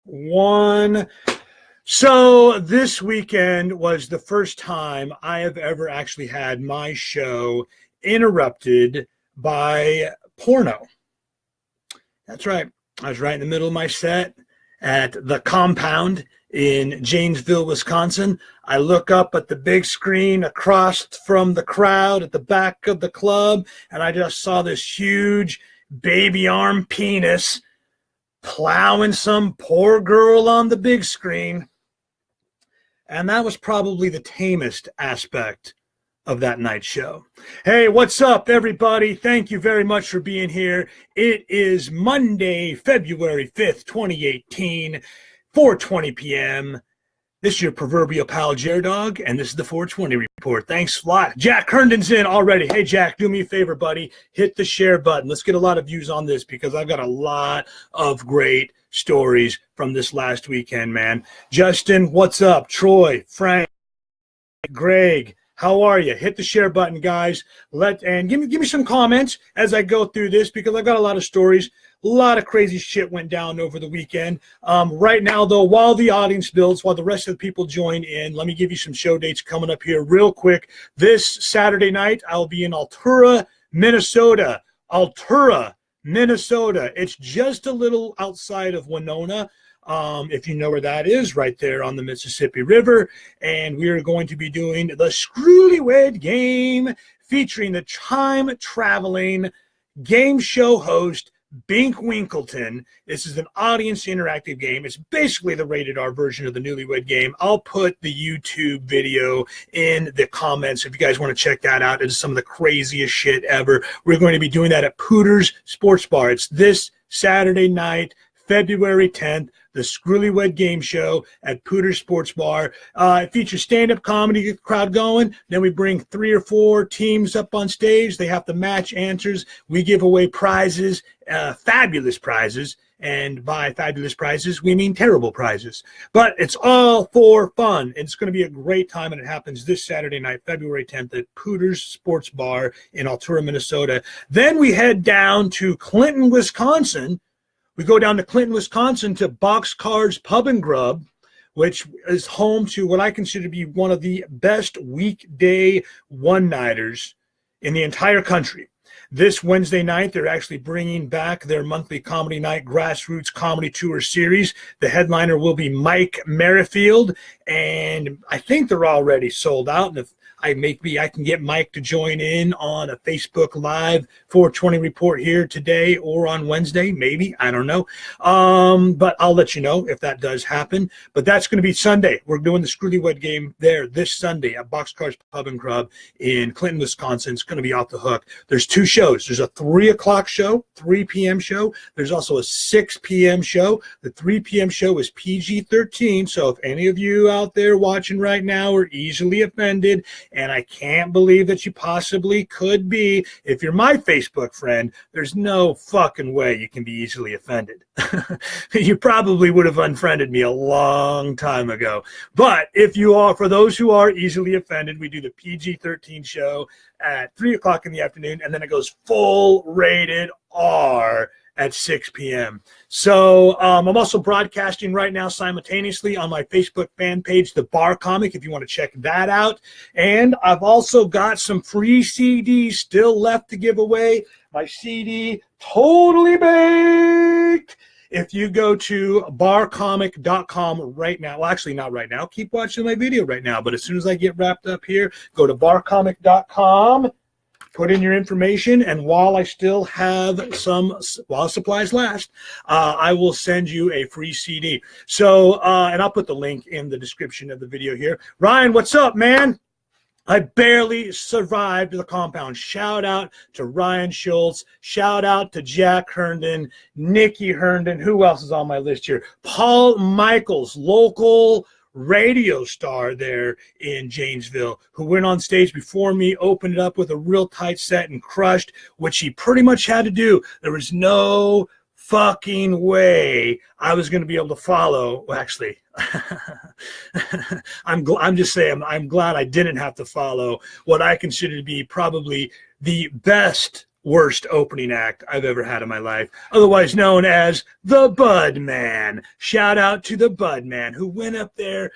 One. So this weekend was the first time I have ever actually had my show interrupted by porno. That's right. I was right in the middle of my set at the Compound in Janesville, Wisconsin. I look up at the big screen across from the crowd at the back of the club, and I just saw this huge baby arm penis plowing some poor girl on the big screen. And that was probably the tamest aspect of that night's show. Hey, what's up, everybody? Thank you very much for being here. It is Monday, February 5th, 2018, 4:20 p.m. This is your proverbial pal, JerDog, and this is the 420 report. Thanks a lot. Jack Herndon's in already. Hey, Jack, do me a favor, buddy. Hit the share button. Let's get a lot of views on this because I've got a lot of great stories from this last weekend, man. Justin, what's up? Troy, Frank, Greg, how are you? Hit the share button, guys. And give me some comments as I go through this because I've got a lot of stories. A lot of crazy shit went down over the weekend. Right now, though, while the audience builds, while the rest of the people join in, let me give you some show dates coming up here real quick. This Saturday night, I'll be in Altura, Minnesota. Altura, Minnesota. It's just a little outside of Winona. If you know where that is, right there on the Mississippi River. And we are going to be doing the Screwlywed Game featuring the time-traveling game show host, Bink Winkleton. This is an audience interactive game. It's basically the rated R version of the Newlywed Game. I'll put the YouTube video in the comments if you guys want to check that out. It's some of the craziest shit ever. We're going to be doing that at Pooters Sports Bar. It's this Saturday night, February 10th, the Screwlywed Game Show at Pooters Sports Bar. It features stand-up comedy, get the crowd going. Then we bring 3 or 4 teams up on stage. They have to match answers. We give away prizes, fabulous prizes. And by fabulous prizes, we mean terrible prizes. But it's all for fun. It's going to be a great time, and it happens this Saturday night, February 10th, at Pooters Sports Bar in Altura, Minnesota. Then we head down to Clinton, Wisconsin. We go down to Clinton, Wisconsin to Boxcars Pub and Grub, which is home to what I consider to be one of the best weekday one-nighters in the entire country. This Wednesday night, they're actually bringing back their monthly comedy night grassroots comedy tour series. The headliner will be Mike Merrifield, and I think they're already sold out. And if I can get Mike to join in on a Facebook Live 420 report here today or on Wednesday, maybe. I don't know. But I'll let you know if that does happen. But that's going to be Sunday. We're doing the Screwlywed Game there this Sunday at Boxcars Pub and Grub in Clinton, Wisconsin. It's going to be off the hook. There's 2 shows. There's a 3 o'clock show, 3 p.m. show. There's also a 6 p.m. show. The 3 p.m. show is PG-13. So if any of you out there watching right now are easily offended, and I can't believe that you possibly could be, if you're my Facebook friend, there's no fucking way you can be easily offended. You probably would have unfriended me a long time ago. But if you are, for those who are easily offended, we do the PG-13 show at 3 o'clock in the afternoon, and then it goes full rated R at 6 p.m. So I'm also broadcasting right now simultaneously on my Facebook fan page, The Bar Comic, if you want to check that out. And I've also got some free CDs still left to give away. My CD, Totally Baked. If you go to barcomic.com right now, well, actually not right now. Keep watching my video right now. But as soon as I get wrapped up here, go to barcomic.com. Put in your information, and while I still have while supplies last, I will send you a free CD. So, and I'll put the link in the description of the video here. Ryan, what's up, man? I barely survived the Compound. Shout out to Ryan Schultz. Shout out to Jack Herndon, Nikki Herndon. Who else is on my list here? Paul Michaels, local radio star there in Janesville, who went on stage before me, opened it up with a real tight set and crushed, which he pretty much had to do. There was no fucking way I was going to be able to follow. Well, actually, I'm just saying, I'm glad I didn't have to follow what I consider to be probably the best worst opening act I've ever had in my life, otherwise known as the Bud Man. Shout out to the Bud Man who went up there.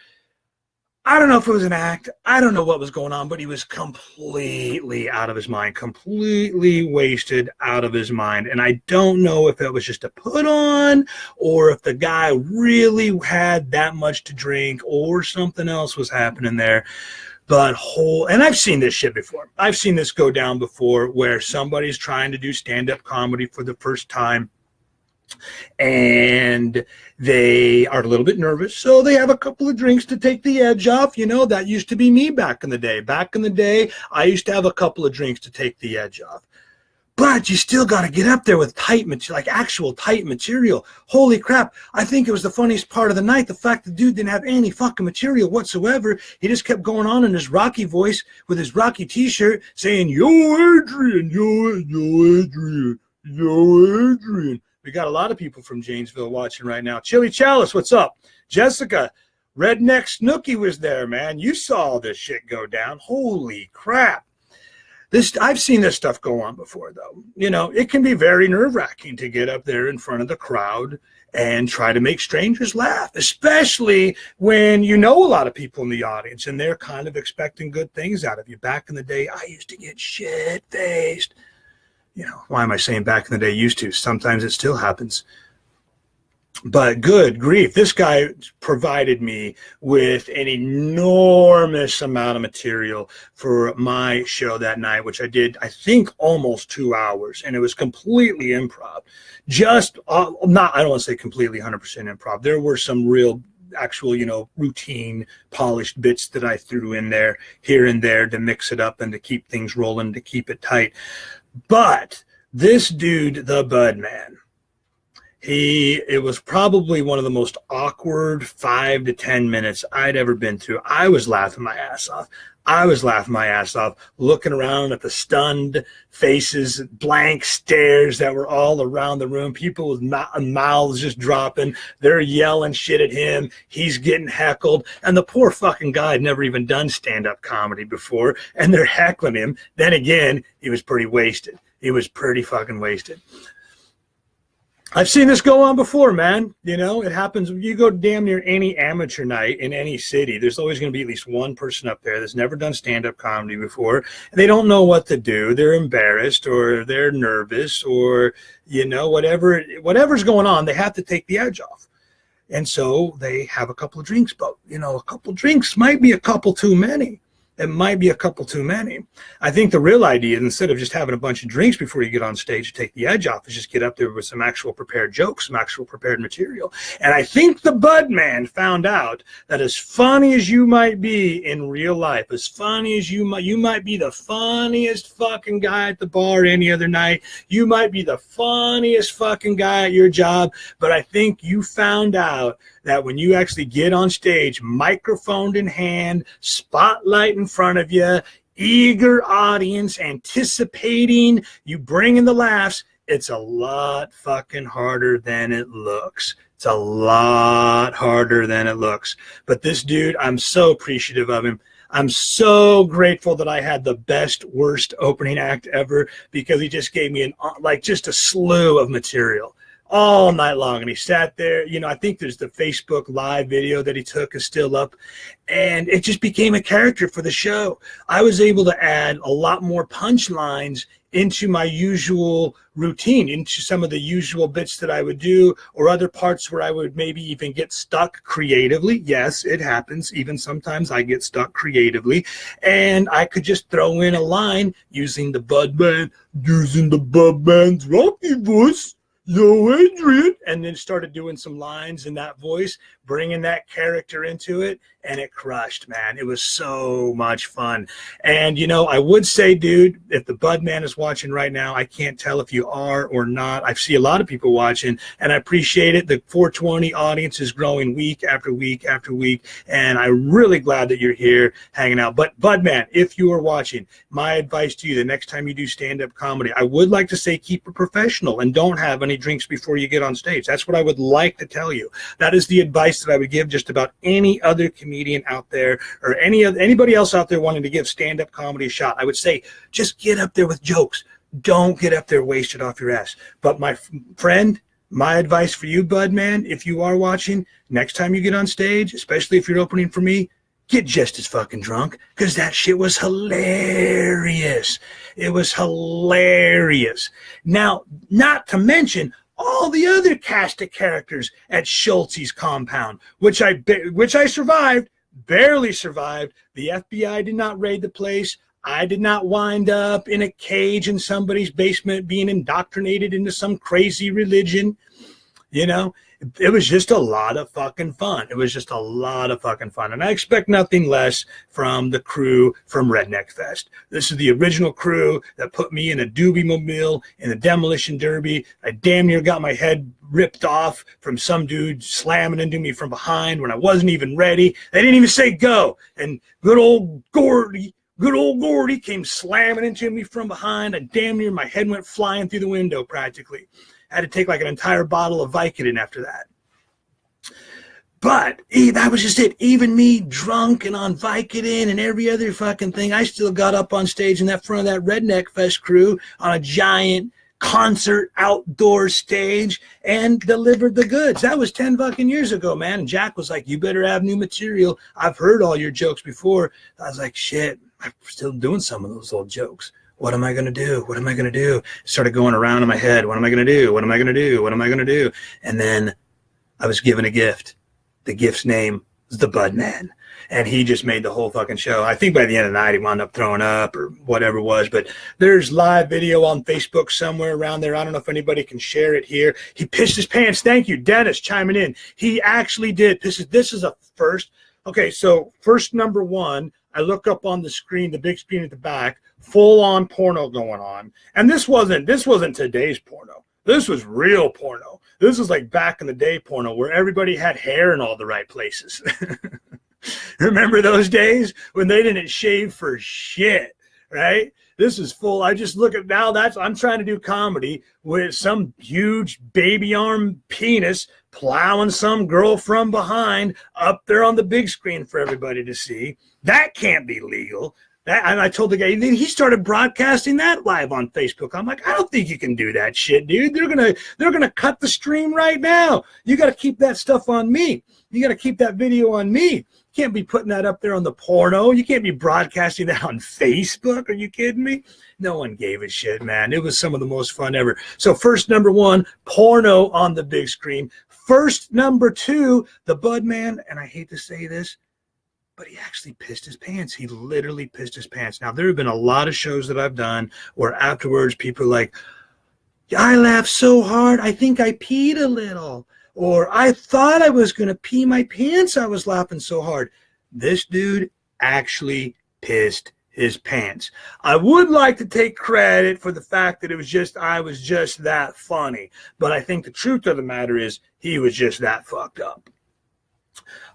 I don't know if it was an act. I don't know what was going on, but he was completely out of his mind, completely wasted out of his mind. And I don't know if it was just a put on or if the guy really had that much to drink or something else was happening there. But and I've seen this shit before. I've seen this go down before where somebody's trying to do stand-up comedy for the first time and they are a little bit nervous, so they have a couple of drinks to take the edge off. You know, that used to be me back in the day. Back in the day, I used to have a couple of drinks to take the edge off. But you still got to get up there with tight material, like actual tight material. Holy crap. I think it was the funniest part of the night, the fact the dude didn't have any fucking material whatsoever. He just kept going on in his Rocky voice with his Rocky t-shirt saying, yo, Adrian, yo, Adrian, yo, Adrian. We got a lot of people from Janesville watching right now. Chili Chalice, what's up? Jessica, Redneck Snooky was there, man. You saw this shit go down. Holy crap. I've seen this stuff go on before, though. You know, it can be very nerve-wracking to get up there in front of the crowd and try to make strangers laugh, especially when you know a lot of people in the audience and they're kind of expecting good things out of you. Back in the day, I used to get shit-faced. You know, why am I saying back in the day used to? Sometimes it still happens. But good grief, this guy provided me with an enormous amount of material for my show that night, which I did, I think, almost 2 hours. And it was completely improv. Just I don't want to say completely 100% improv. There were some real actual, you know, routine polished bits that I threw in there here and there to mix it up and to keep things rolling, to keep it tight. But this dude, the Bud Man, it was probably one of the most awkward 5 to 10 minutes I'd ever been through. I was laughing my ass off. Looking around at the stunned faces, blank stares that were all around the room, people with mouths just dropping. They're yelling shit at him. He's getting heckled. And the poor fucking guy had never even done stand-up comedy before, and they're heckling him. Then again, he was pretty wasted. He was pretty fucking wasted. I've seen this go on before, man. You know, it happens. You go damn near any amateur night in any city, there's always going to be at least one person up there that's never done stand-up comedy before. They don't know what to do. They're embarrassed or they're nervous or, you know, whatever's going on, they have to take the edge off. And so they have a couple of drinks, but, you know, a couple of drinks might be a couple too many. It might be a couple too many. I think the real idea, instead of just having a bunch of drinks before you get on stage to take the edge off, is just get up there with some actual prepared jokes, some actual prepared material. And I think the Bud Man found out that as funny as you might be in real life, as funny as you might be the funniest fucking guy at the bar any other night, you might be the funniest fucking guy at your job, but I think you found out that when you actually get on stage, microphone in hand, spotlight in front of you, eager audience, anticipating you bringing the laughs, it's a lot fucking harder than it looks. It's a lot harder than it looks. But this dude, I'm so appreciative of him. I'm so grateful that I had the best, worst opening act ever because he just gave me just a slew of material all night long. And he sat there, you know, I think there's the Facebook live video that he took is still up, and it just became a character for the show. I was able to add a lot more punchlines into my usual routine, into some of the usual bits that I would do, or other parts where I would maybe even get stuck creatively. Yes, it happens. Even sometimes I get stuck creatively, and I could just throw in a line using the Bud Man's Rocky voice. Yo, Adrian, and then started doing some lines in that voice, bringing that character into it, and it crushed, man. It was so much fun. And, you know, I would say, dude, if the Bud Man is watching right now, I can't tell if you are or not. I see a lot of people watching, and I appreciate it. The 420 audience is growing week after week after week, and I'm really glad that you're here hanging out. But, Bud Man, if you are watching, my advice to you, the next time you do stand-up comedy, I would like to say keep it professional and don't have any drinks before you get on stage. That's what I would like to tell you. That is the advice that I would give just about any other comedian out there or anybody else out there wanting to give stand-up comedy a shot. I would say just get up there with jokes. Don't get up there wasted off your ass. But my friend, my advice for you, bud, man, if you are watching, next time you get on stage, especially if you're opening for me, get just as fucking drunk, because that shit was hilarious. It was hilarious. Now, not to mention all the other cast of characters at Schultz's compound, which I survived, barely survived. The FBI did not raid the place. I did not wind up in a cage in somebody's basement being indoctrinated into some crazy religion. You know, it was just a lot of fucking fun. It was just a lot of fucking fun. And I expect nothing less from the crew from Redneck Fest. This is the original crew that put me in a doobie mobile in the demolition derby. I damn near got my head ripped off from some dude slamming into me from behind when I wasn't even ready. They didn't even say go. And good old Gordy came slamming into me from behind. I damn near, my head went flying through the window practically. I had to take like an entire bottle of Vicodin after that. But that was just it. Even me drunk and on Vicodin and every other fucking thing, I still got up on stage in that front of that Redneck Fest crew on a giant concert outdoor stage and delivered the goods. That was 10 fucking years ago, man. And Jack was like, you better have new material. I've heard all your jokes before. I was like, shit, I'm still doing some of those old jokes. What am I going to do? What am I going to do? Started going around in my head. What am I going to do? What am I going to do? What am I going to do? And then I was given a gift. The gift's name was the Bud Man. And he just made the whole fucking show. I think by the end of the night, he wound up throwing up or whatever it was. But there's live video on Facebook somewhere around there. I don't know if anybody can share it here. He pissed his pants. Thank you, Dennis, chiming in. He actually did. This is a first. Okay, so first number one, I look up on the screen, the big screen at the back, full-on porno going on. And this wasn't today's porno. This was real porno. This was like back in the day porno where everybody had hair in all the right places. Remember those days when they didn't shave for shit, right? This is full. I just look at now. I'm trying to do comedy with some huge baby arm penis plowing some girl from behind up there on the big screen for everybody to see. That can't be legal. And I told the guy, then he started broadcasting that live on Facebook. I'm like, I don't think you can do that shit, dude. They're gonna cut the stream right now. You got to keep that stuff on me. You got to keep that video on me. You can't be putting that up there on the porno. You can't be broadcasting that on Facebook. Are you kidding me? No one gave a shit, man. It was some of the most fun ever. So first number one, porno on the big screen. First number two, the Bud Man, and I hate to say this, but he actually pissed his pants. He literally pissed his pants. Now, there have been a lot of shows that I've done where afterwards people are like, I laughed so hard, I think I peed a little. Or I thought I was going to pee my pants. I was laughing so hard. This dude actually pissed his pants. I would like to take credit for the fact that I was just that funny. But I think the truth of the matter is he was just that fucked up.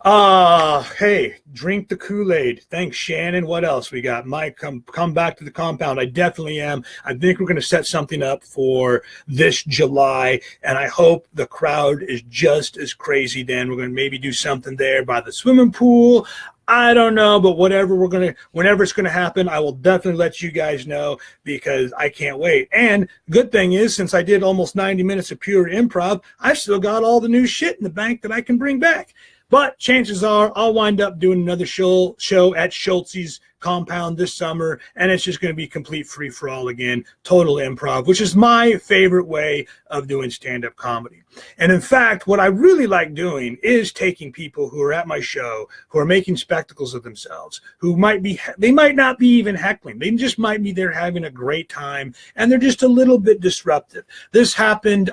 Hey, drink the Kool-Aid. Thanks, Shannon. What else we got? Mike, come back to the compound. I definitely am. I think we're going to set something up for this July, and I hope the crowd is just as crazy then. We're going to maybe do something there by the swimming pool. I don't know, but whenever it's going to happen, I will definitely let you guys know because I can't wait. And good thing is, since I did almost 90 minutes of pure improv, I've still got all the new shit in the bank that I can bring back. But chances are I'll wind up doing another show at Schultz's compound this summer, and it's just going to be complete free-for-all again, total improv, which is my favorite way of doing stand-up comedy. And in fact, what I really like doing is taking people who are at my show, who are making spectacles of themselves, they might not be even heckling. They just might be there having a great time, and they're just a little bit disruptive. This happened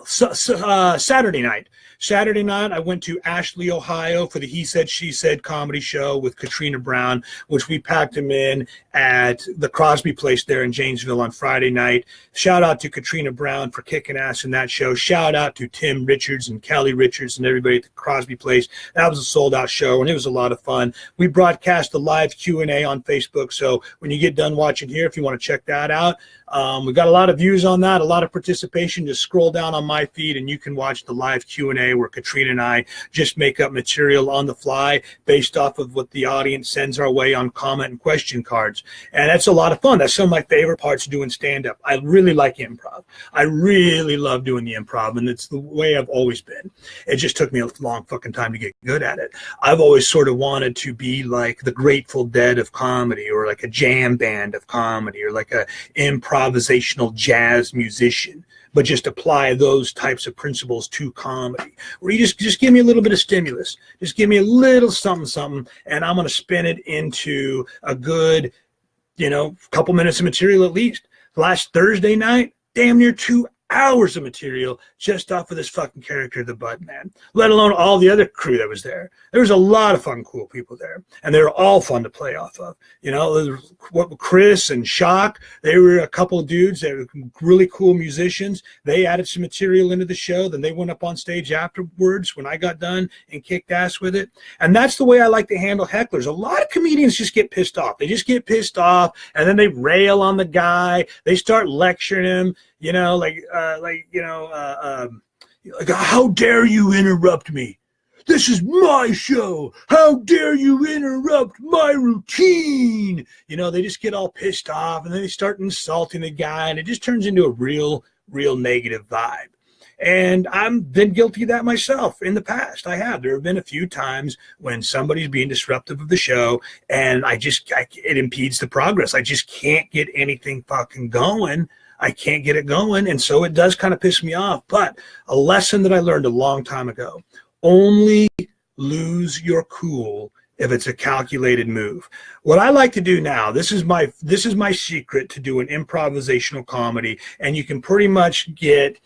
Saturday night. Saturday night, I went to Ashley, Ohio for the He Said, She Said comedy show with Katrina Brown, which we packed him in at the Crosby Place there in Janesville on Friday night. Shout out to Katrina Brown for kicking ass in that show. Shout out to Tim Richards and Kelly Richards and everybody at the Crosby Place. That was a sold-out show, and it was a lot of fun. We broadcast a live Q&A on Facebook, so when you get done watching here, if you want to check that out, we got a lot of views on that, a lot of participation. Just scroll down on my feed, and you can watch the live Q&A Q&A where Katrina and I just make up material on the fly based off of what the audience sends our way on comment and question cards. And that's a lot of fun. That's some of my favorite parts of doing stand-up. I really like improv. I really love doing the improv, and it's the way I've always been. It just took me a long fucking time to get good at it. I've always sort of wanted to be like the Grateful Dead of comedy, or like a jam band of comedy, or like a improvisational jazz musician, but just apply those types of principles to comedy, where you just give me a little bit of stimulus, just give me a little something, and I'm going to spin it into a good, couple minutes of material at least. Last Thursday night, damn near 2 hours of material just off of this fucking character, the Budman, let alone all the other crew that was there. There was a lot of fun, cool people there, and they were all fun to play off of. Chris and Shock, they were a couple of dudes that were really cool musicians. They added some material into the show. Then they went up on stage afterwards when I got done and kicked ass with it. And that's the way I like to handle hecklers. A lot of comedians just get pissed off. They just get pissed off, and then they rail on the guy. They start lecturing him, how dare you interrupt me? This is my show. How dare you interrupt my routine? They just get all pissed off, and then they start insulting the guy, and it just turns into a real negative vibe. And I've been guilty of that myself in the past. I have. There have been a few times when somebody's being disruptive of the show, and it impedes the progress. I just can't get anything fucking going. I can't get it going, and so it does kind of piss me off. But a lesson that I learned a long time ago: only lose your cool if it's a calculated move. What I like to do now, this is my secret to do an improvisational comedy, and you can pretty much just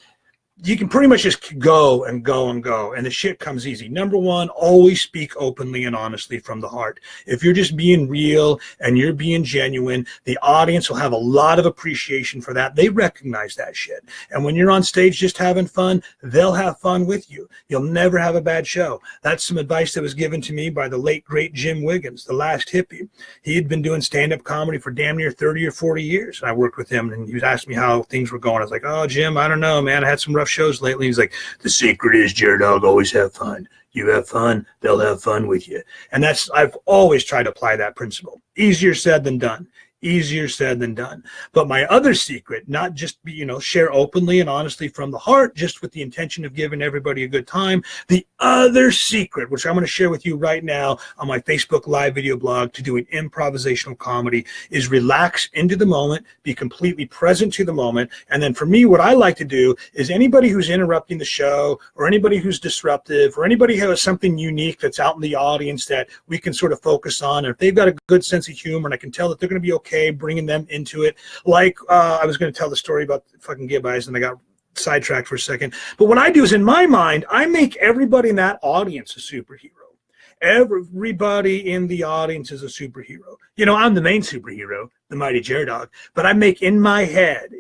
go, and the shit comes easy. Number one, always speak openly and honestly from the heart. If you're just being real and you're being genuine, the audience will have a lot of appreciation for that. They recognize that shit. And when you're on stage just having fun, they'll have fun with you. You'll never have a bad show. That's some advice that was given to me by the late, great Jim Wiggins, the last hippie. He had been doing stand-up comedy for damn near 30 or 40 years. And I worked with him, and he was asking me how things were going. I was like, oh, Jim, I don't know, man. I had some rough shows lately. He's like, the secret is, JerDog, always have fun. You have fun, they'll have fun with you. And I've always tried to apply that principle. Easier said than done. Easier said than done. But my other secret, not just share openly and honestly from the heart, just with the intention of giving everybody a good time. The other secret, which I'm going to share with you right now on my Facebook live video blog to doing improvisational comedy, is relax into the moment, be completely present to the moment. And then for me, what I like to do is anybody who's interrupting the show, or anybody who's disruptive, or anybody who has something unique that's out in the audience that we can sort of focus on, and if they've got a good sense of humor and I can tell that they're going to be okay bringing them into it. Like I was going to tell the story about fucking Gib Eyes, and I got sidetracked for a second. But what I do is, in my mind, I make everybody in that audience a superhero. Everybody in the audience is a superhero. I'm the main superhero, the mighty JerDog, but I make in my head,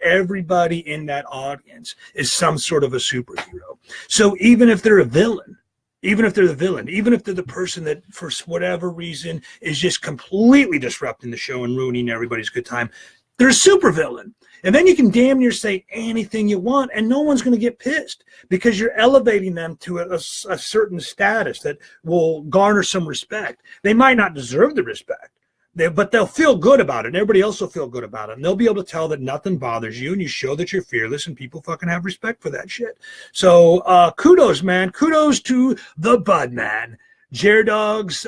everybody in that audience is some sort of a superhero. So even if they're a villain, even if they're the person that for whatever reason is just completely disrupting the show and ruining everybody's good time, they're a supervillain. And then you can damn near say anything you want, and no one's going to get pissed, because you're elevating them to a certain status that will garner some respect. They might not deserve the respect, but they'll feel good about it, and everybody else will feel good about it, and they'll be able to tell that nothing bothers you, and you show that you're fearless, and people fucking have respect for that shit. So kudos, man. Kudos to the Budman, JerDog's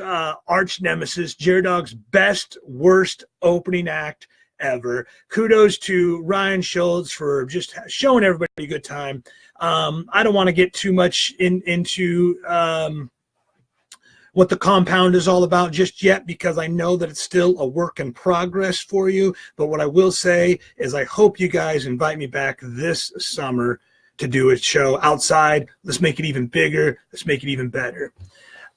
arch nemesis, JerDog's best, worst opening act ever. Kudos to Ryan Schultz for just showing everybody a good time. I don't want to get too much into what the compound is all about just yet, because I know that it's still a work in progress for you. But what I will say is I hope you guys invite me back this summer to do a show outside. Let's make it even bigger. Let's make it even better.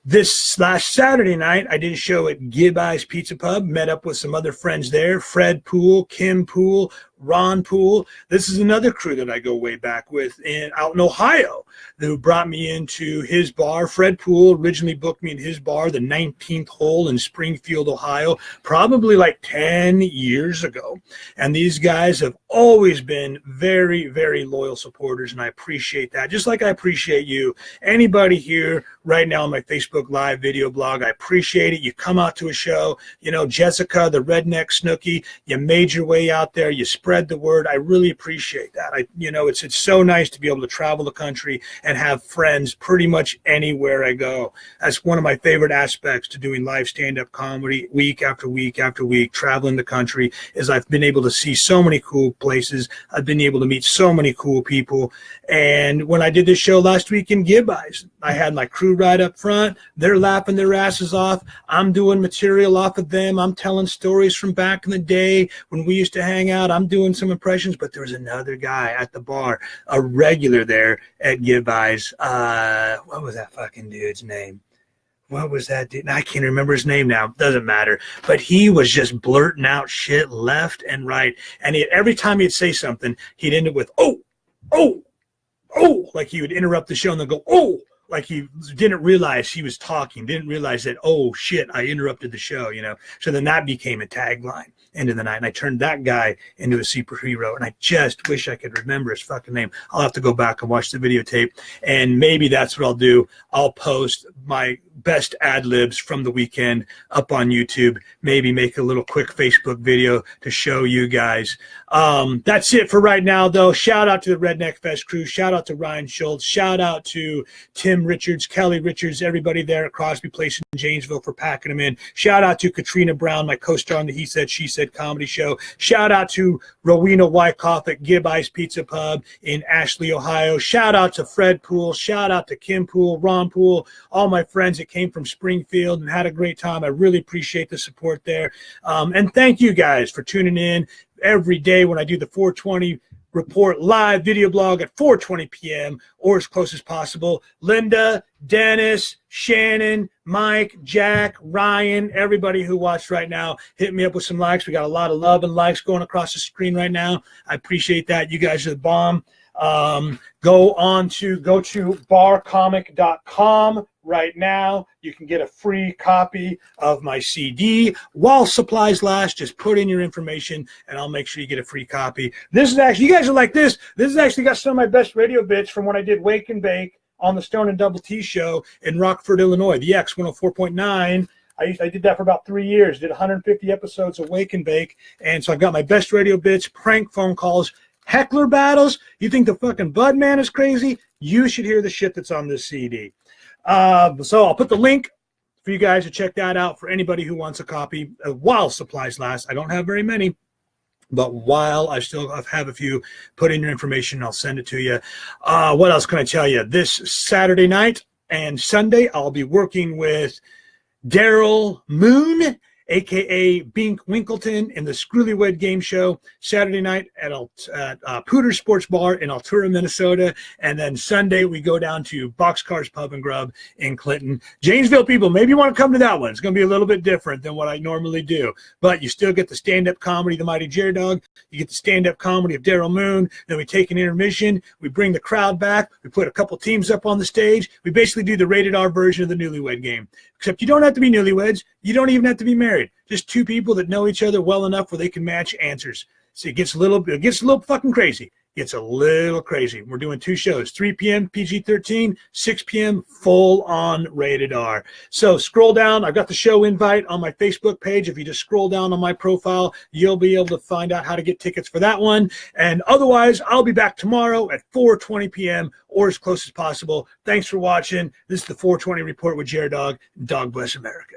This last Saturday night, I did a show at Gib Eyes Pizza Pub, met up with some other friends there, Fred Poole, Kim Poole, Ron Poole. This is another crew that I go way back with out in Ohio, who brought me into his bar. Fred Poole originally booked me in his bar, the 19th hole in Springfield, Ohio, probably like 10 years ago. And these guys have always been very, very loyal supporters, and I appreciate that. Just like I appreciate you. Anybody here right now on my Facebook Live video blog, I appreciate it. You come out to a show, you know, Jessica, the redneck Snooki, you made your way out there, you spread the word. I really appreciate that. It's so nice to be able to travel the country and have friends pretty much anywhere I go. That's one of my favorite aspects to doing live stand-up comedy week after week after week, traveling the country, is I've been able to see so many cool places. I've been able to meet so many cool people. And when I did this show last week in Gibeis, I had my crew right up front. They're laughing their asses off. I'm doing material off of them. I'm telling stories from back in the day when we used to hang out. I'm doing some impressions, but there was another guy at the bar, a regular there at Gibeis. What was that fucking dude's name? What was that dude? I can't remember his name now. Doesn't matter. But he was just blurting out shit left and right. And every time he'd say something, he'd end it with, oh, oh, oh, like he would interrupt the show and then go, oh, like he didn't realize he was talking, didn't realize that, oh, shit, I interrupted the show, you know. So then that became a tagline, end of the night. And I turned that guy into a superhero. And I just wish I could remember his fucking name. I'll have to go back and watch the videotape. And maybe that's what I'll do. I'll post my best ad-libs from the weekend up on YouTube, maybe make a little quick Facebook video to show you guys. That's it for right now, though. Shout out to the Redneck Fest crew. Shout out to Ryan Schultz. Shout out to Tim Richards, Kelly Richards, everybody there at Crosby Place in Janesville for packing them in. Shout out to Katrina Brown, my co-star on the He Said, She Said comedy show. Shout out to Rowena Wyckoff at Gibeis Pizza Pub in Ashley, Ohio. Shout out to Fred Poole. Shout out to Kim Poole, Ron Poole, all my friends that came from Springfield and had a great time. I really appreciate the support there. And thank you guys for tuning in every day when I do the 420 Report live video blog at 4:20 p.m. or as close as possible. Linda, Dennis, Shannon, Mike, Jack, Ryan, everybody who watched right now, hit me up with some likes. We got a lot of love and likes going across the screen right now. I appreciate that. You guys are the bomb. Go to barcomic.com right now. You can get a free copy of my CD while supplies last. Just put in your information and I'll make sure you get a free copy. This is actually, you guys are like this. This has actually got some of my best radio bits from when I did Wake and Bake on the Stone and Double T show in Rockford, Illinois, the X 104.9. I did that for about 3 years, did 150 episodes of Wake and Bake. And so I've got my best radio bits, prank phone calls, heckler battles. You think the fucking Bud Man is crazy? You should hear the shit that's on this CD. So I'll put the link for you guys to check that out for anybody who wants a copy while supplies last. I don't have very many, but while I still have a few, put in your information and I'll send it to you. What else can I tell you? This Saturday night and Sunday, I'll be working with Daryl Moon, a.k.a. Bink Winkleton, in the Screwlywed Game Show Saturday night at Pooter Sports Bar in Altura, Minnesota. And then Sunday, we go down to Boxcars Pub and Grub in Clinton. Janesville people, maybe you want to come to that one. It's going to be a little bit different than what I normally do. But you still get the stand-up comedy, The Mighty JerDog. You get the stand-up comedy of Daryl Moon. Then we take an intermission. We bring the crowd back. We put a couple teams up on the stage. We basically do the rated R version of the Newlywed Game. Except you don't have to be newlyweds. You don't even have to be married. Just two people that know each other well enough where they can match answers. So it gets a little fucking crazy. It's a little crazy. We're doing 2 shows, 3 p.m. PG-13, 6 p.m. full-on rated R. So scroll down. I've got the show invite on my Facebook page. If you just scroll down on my profile, you'll be able to find out how to get tickets for that one. And otherwise, I'll be back tomorrow at 4:20 p.m. or as close as possible. Thanks for watching. This is the 420 Report with JerDog. Dog bless America.